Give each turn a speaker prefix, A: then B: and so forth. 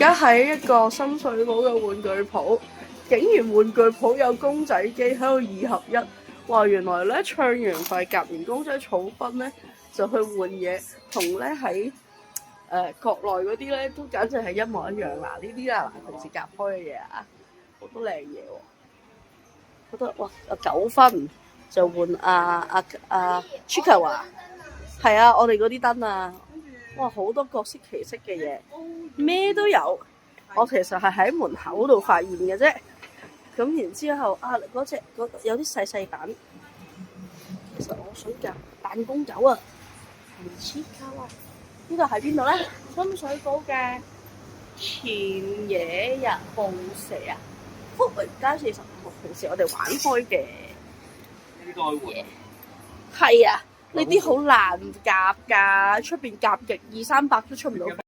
A: 家喺一個深水埗嘅玩具鋪，竟然玩具鋪有公仔機喺度2合1，哇！原來咧唱完費夾完公仔儲分咧就去換嘢，同咧喺國內嗰啲咧都簡直係一模一樣啦！呢啲啊平時夾開嘅嘢啊，好多靚嘢喎，覺得哇9分就換Chica 話係啊，我哋嗰啲燈啊，哇好多各色其色嘅嘢，咩都有。我其實係喺門口度發現嘅啫。咁然之後有啲細細版，其實我想夾彈弓狗啊，唔黐卡啊！呢度喺邊度咧？深水埗嘅田野日報社啊，福榮街45號，平時我哋玩開嘅嘢。係啊，呢啲好難夾㗎，出邊夾極200-300都出唔到。